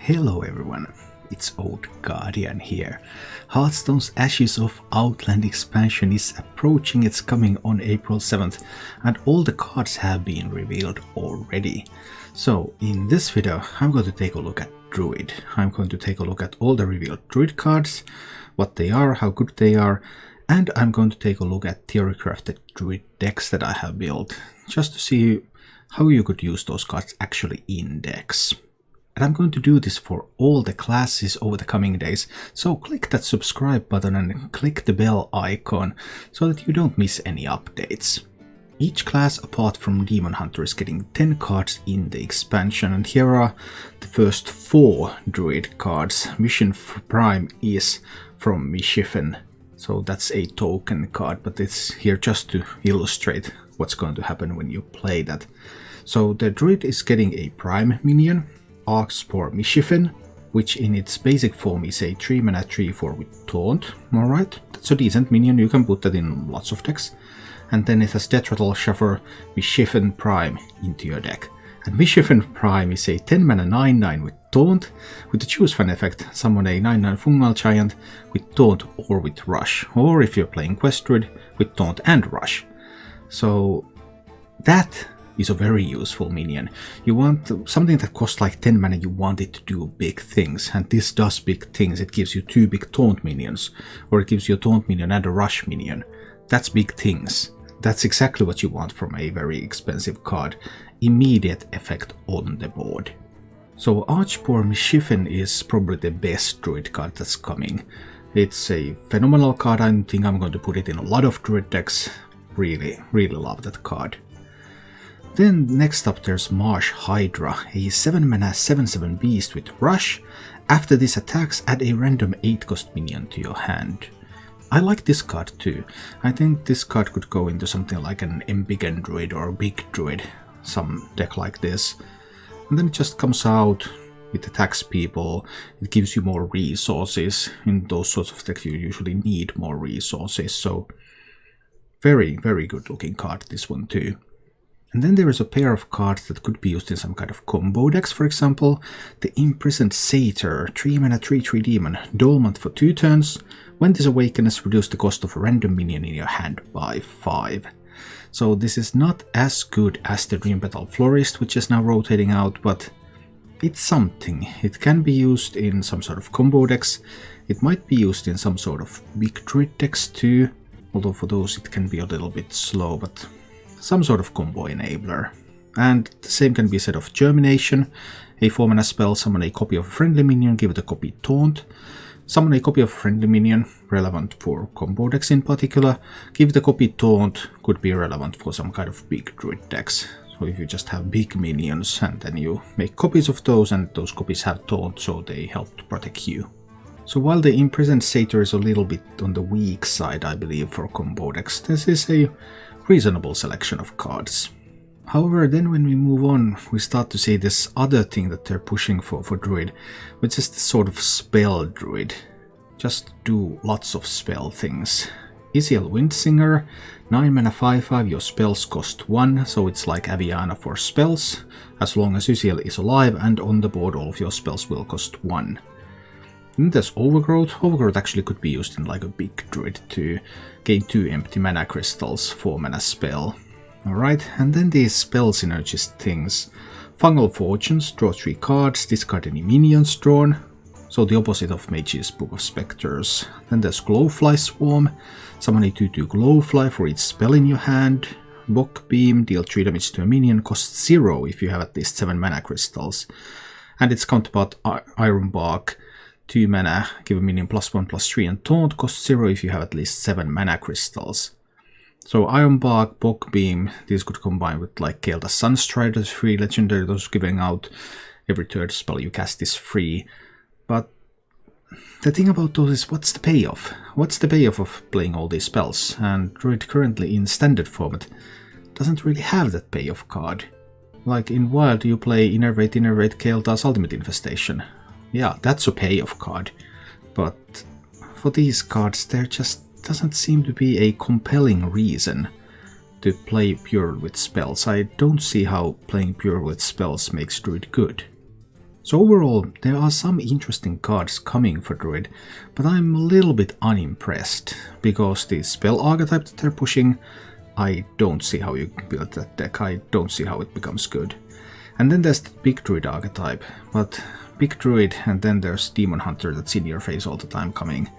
Hello everyone, it's Old Guardian here. Hearthstone's Ashes of Outland expansion is approaching. It's coming on April 7th and all the cards have been revealed already. So in this video I'm going to take a look at Druid. I'm going to take a look at all the revealed Druid cards, what they are, how good they are, and I'm going to take a look at theorycrafted Druid decks that I have built, just to see how you could use those cards actually in decks. And I'm going to do this for all the classes over the coming days, so click that subscribe button and click the bell icon so that you don't miss any updates. Each class apart from Demon Hunter is getting 10 cards in the expansion, and here are the first 4 Druid cards. Mission Prime is from Mischiefin, so that's a token card, but it's here just to illustrate what's going to happen when you play that. So the Druid is getting a Prime minion, asks for Mischiefin, which in its basic form is a 3-mana 3/4 with Taunt. Alright, that's a decent minion, you can put that in lots of decks. And then it has Death Rattle, Shuffle Mischiefin Prime into your deck. And Mischiefin Prime is a 10-mana 9/9 with Taunt, with the Choose Fan effect, summon a 9/9 Fungal Giant with Taunt or with Rush, or if you're playing Quest Druid, with Taunt and Rush. So that is a very useful minion. You want something that costs like 10 mana, you want it to do big things, and this does big things. It gives you 2 big Taunt minions, or it gives you a Taunt minion and a Rush minion. That's big things. That's exactly what you want from a very expensive card. Immediate effect on the board. So Archboar Mischiefin is probably the best Druid card that's coming. It's a phenomenal card. I think I'm going to put it in a lot of Druid decks. Really love that card. Then next up there's Marsh Hydra, a 7-mana 7/7 beast with Rush. After this attacks, add a random 8-cost minion to your hand. I like this card too. I think this card could go into something like an Embiggen Druid or Big Druid, some deck like this. And then it just comes out, it attacks people, it gives you more resources. In those sorts of decks you usually need more resources, so very good looking card, this one too. And then there is a pair of cards that could be used in some kind of combo decks, for example, the Imprisoned Satyr, 3-mana 3/3 demon, dormant for 2 turns. When this awakens, reduce the cost of a random minion in your hand by 5. So this is not as good as the Dream Petal Florist, which is now rotating out, but it's something. It can be used in some sort of combo decks. It might be used in some sort of big Druid decks too, although for those it can be a little bit slow, but some sort of combo enabler. And the same can be said of Germination, a 4-mana spell, summon a copy of a friendly minion, give it a copy Taunt. Summon a copy of a friendly minion, relevant for combo decks in particular. Give the copy Taunt, could be relevant for some kind of big Druid decks. So if you just have big minions and then you make copies of those, and those copies have Taunt, so they help to protect you. So while the Imprisoned Satyr is a little bit on the weak side, I believe, for combo decks, this is a reasonable selection of cards. However, then when we move on, we start to see this other thing that they're pushing for Druid, which is this sort of spell Druid. Just do lots of spell things. Isiel Windsinger, 9-mana 5/5, your spells cost 1, so it's like Aviana for spells. As long as Isiel is alive and on the board, all of your spells will cost 1. Then there's Overgrowth. Overgrowth actually could be used in like a big Druid to gain 2 empty mana crystals, 4-mana spell. Alright, and then these spell synergist things. Fungal Fortunes, draw 3 cards, discard any minions drawn. So the opposite of Mage's Book of Spectres. Then there's Glowfly Swarm. Summon a 2/2 Glowfly for each spell in your hand. Bock Beam, deal 3 damage to a minion, costs 0 if you have at least 7 mana crystals. And its counterpart Ironbark, 2 mana, give a minion +1/+3 and Taunt, costs 0 if you have at least 7 mana crystals. So Ironbark, Bock Beam, these could combine with like Kael'thas Sunstrider's free legendary, those giving out every 3rd spell you cast is free. But the thing about those is, what's the payoff? What's the payoff of playing all these spells? And Druid currently in standard format doesn't really have that payoff card. Like in Wild you play Innervate Kael'thas Ultimate Infestation. Yeah, that's a payoff card, but for these cards there just doesn't seem to be a compelling reason to play pure with spells. I don't see how playing pure with spells makes Druid good. So overall, there are some interesting cards coming for Druid, but I'm a little bit unimpressed, because the spell archetype that they're pushing, I don't see how you build that deck, I don't see how it becomes good. And then there's the Big Druid archetype, but Big Druid and then there's Demon Hunter that's in your face all the time coming.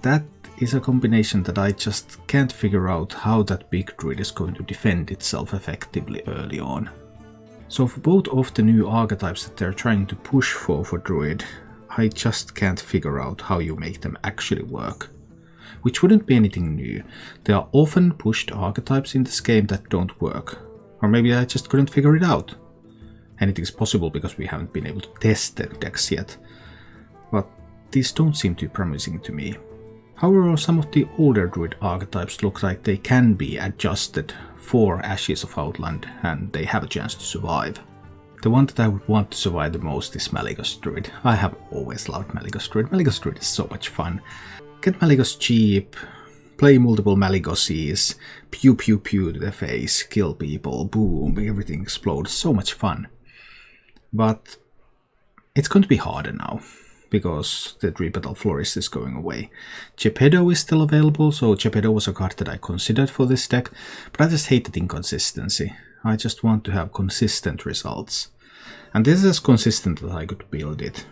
That is a combination that I just can't figure out how that Big Druid is going to defend itself effectively early on. So for both of the new archetypes that they're trying to push for Druid, I just can't figure out how you make them actually work. Which wouldn't be anything new. There are often pushed archetypes in this game that don't work. Or maybe I just couldn't figure it out. Anything's possible because we haven't been able to test the decks yet. But these don't seem too promising to me. However, some of the older Druid archetypes look like they can be adjusted for Ashes of Outland, and they have a chance to survive. The one that I would want to survive the most is Malygos Druid. I have always loved Malygos Druid. Malygos Druid is so much fun. Get Malygos cheap, play multiple Malygoses, pew pew pew to the face, kill people, boom, everything explodes. So much fun. But it's going to be harder now, because the Dreampetal Florist is going away. Geppetto is still available, so Geppetto was a card that I considered for this deck, but I just hate the inconsistency. I just want to have consistent results. And this is as consistent as I could build it.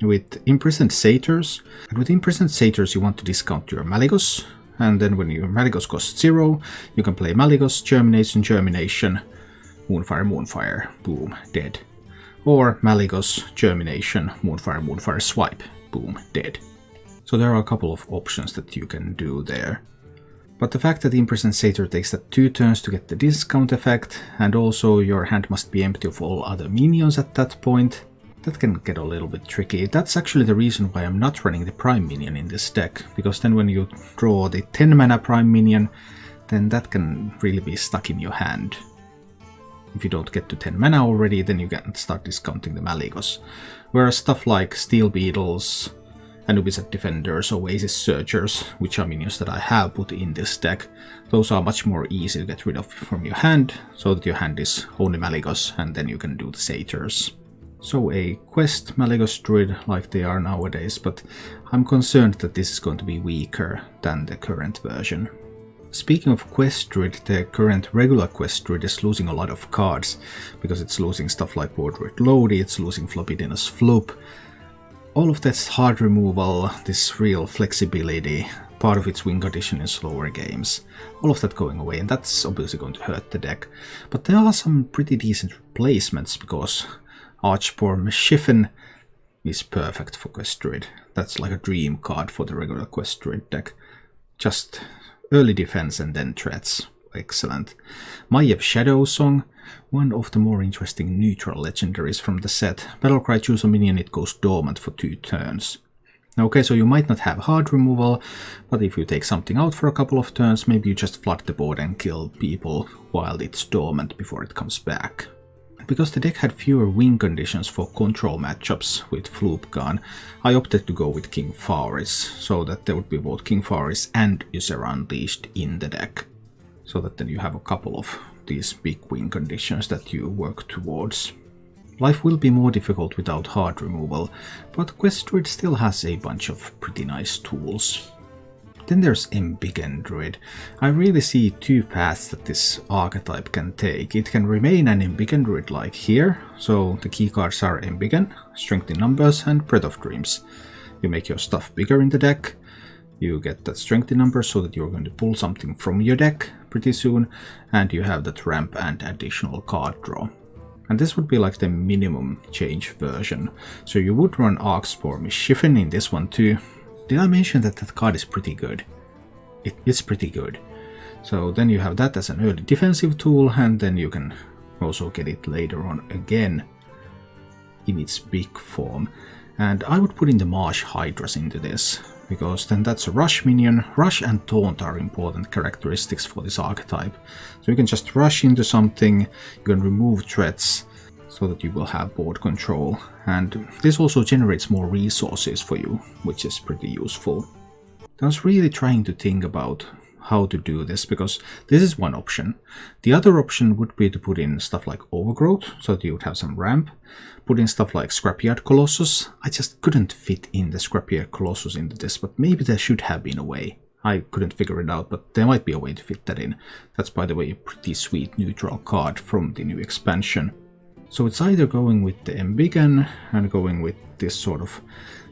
With Imprisoned Satyrs, and with Imprisoned Satyrs you want to discount your Malygos, and then when your Malygos costs 0, you can play Malygos, Germination, Germination, Moonfire, Moonfire, boom, dead. Or Malygos, Germination, Moonfire, Moonfire, Swipe, boom, dead. So there are a couple of options that you can do there. But the fact that Imprisoned Satyr takes that 2 turns to get the discount effect, and also your hand must be empty of all other minions at that point, that can get a little bit tricky. That's actually the reason why I'm not running the Prime Minion in this deck, because then when you draw the 10 mana Prime Minion, then that can really be stuck in your hand. If you don't get to 10 mana already, then you can start discounting the Malygos. Whereas stuff like Steel Beetles, Anubis Defenders, Oasis Searchers, which are minions that I have put in this deck, those are much more easy to get rid of from your hand, so that your hand is only Malygos, and then you can do the Satyrs. So a quest Malygos Druid like they are nowadays, but I'm concerned that this is going to be weaker than the current version. Speaking of Quest Druid, the current regular Quest Druid is losing a lot of cards, because it's losing stuff like War Druid Lodi, it's losing Floppydinus Floop. All of this hard removal, this real flexibility, part of its win condition in slower games, all of that going away, and that's obviously going to hurt the deck. But there are some pretty decent replacements, because Archboar Meshiffen is perfect for Quest Druid. That's like a dream card for the regular Quest Druid deck. Just early defense and then threats. Excellent. Maiev Shadow Song, one of the more interesting neutral legendaries from the set. Battlecry, choose a minion, it goes dormant for 2 turns. Okay, so you might not have hard removal, but if you take something out for a couple of turns, maybe you just flood the board and kill people while it's dormant before it comes back. Because the deck had fewer win conditions for control matchups with Floopgan, I opted to go with King Faris, so that there would be both King Faris and Ysera Unleashed in the deck. So that then you have a couple of these big win conditions that you work towards. Life will be more difficult without hard removal, but Quest Druid still has a bunch of pretty nice tools. Then there's Embiggen Druid. I really see 2 paths that this archetype can take. It can remain an Embiggen Druid like here, so the key cards are Embiggen, Strength in Numbers, and Breath of Dreams. You make your stuff bigger in the deck, you get that Strength in Numbers so that you're going to pull something from your deck pretty soon, and you have that ramp and additional card draw. And this would be like the minimum change version. So you would run Archboar Meshiffen in this one too. Did I mention that that card is pretty good? It's pretty good. So then you have that as an early defensive tool, and then you can also get it later on again in its big form. And I would put in the Marsh Hydras into this, because then that's a rush minion. Rush and Taunt are important characteristics for this archetype. So you can just rush into something, you can remove threats, so that you will have board control, and this also generates more resources for you, which is pretty useful. I was really trying to think about how to do this, because this is one option. The other option would be to put in stuff like Overgrowth, so that you would have some ramp. Put in stuff like Scrapyard Colossus. I just couldn't fit in the Scrapyard Colossus into this, but maybe there should have been a way. I couldn't figure it out, but there might be a way to fit that in. That's, by the way, a pretty sweet neutral card from the new expansion. So it's either going with the Embiggen and going with this sort of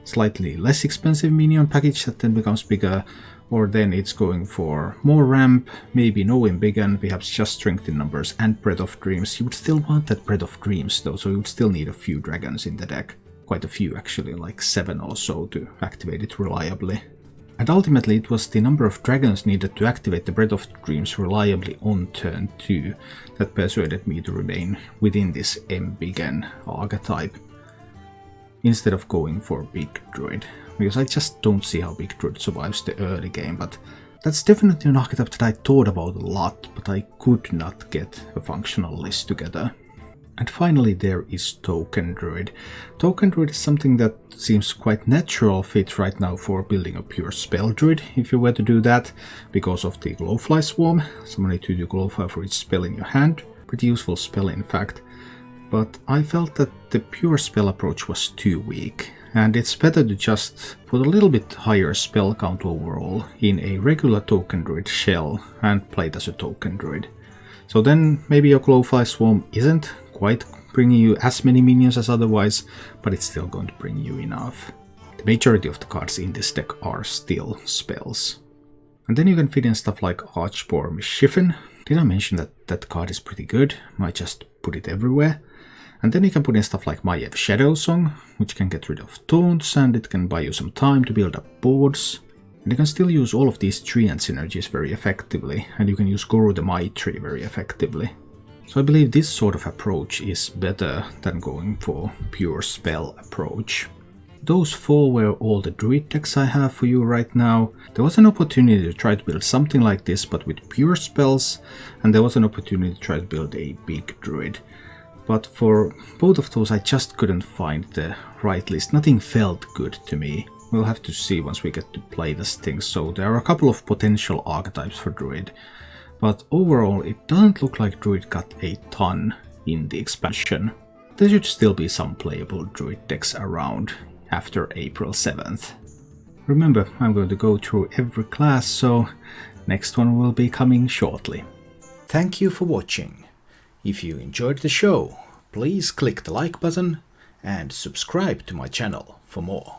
slightly less expensive minion package that then becomes bigger, or then it's going for more ramp, maybe no Embiggen, perhaps just Strength in Numbers and Breath of Dreams. You would still want that Breath of Dreams though, so you would still need a few dragons in the deck. Quite a few actually, like 7 or so to activate it reliably. And ultimately it was the number of dragons needed to activate the Breath of Dreams reliably on turn 2 that persuaded me to remain within this Embiggen archetype, instead of going for Big Druid, because I just don't see how Big Druid survives the early game, but that's definitely an archetype that I thought about a lot, but I could not get a functional list together. And finally there is Token Druid. Token Druid is something that seems quite natural fit right now for building a pure spell druid, if you were to do that, because of the Glowfly Swarm. Summon a 2/2 Glowfly for each spell in your hand. Pretty useful spell in fact. But I felt that the pure spell approach was too weak, and it's better to just put a little bit higher spell count overall in a regular Token Druid shell and play it as a Token Druid. So then maybe your Glowfly Swarm isn't quite bringing you as many minions as otherwise, but it's still going to bring you enough. The majority of the cards in this deck are still spells. And then you can fit in stuff like Archboar Mischiefin. Did I mention that that card is pretty good? I just put it everywhere. And then you can put in stuff like Maiev Shadowsong, which can get rid of taunts and it can buy you some time to build up boards. And you can still use all of these treant synergies very effectively, and you can use Goro the Might Tree very effectively. So I believe this sort of approach is better than going for pure spell approach. Those 4 were all the druid decks I have for you right now. There was an opportunity to try to build something like this but with pure spells, and there was an opportunity to try to build a big druid. But for both of those I just couldn't find the right list. Nothing felt good to me. We'll have to see once we get to play this thing. So there are a couple of potential archetypes for druid. But overall it doesn't look like druid got a ton in the expansion. There should still be some playable druid decks around after April 7th. Remember, I'm going to go through every class, so next one will be coming shortly. Thank you for watching. If you enjoyed the show, please click the like button and subscribe to my channel for more.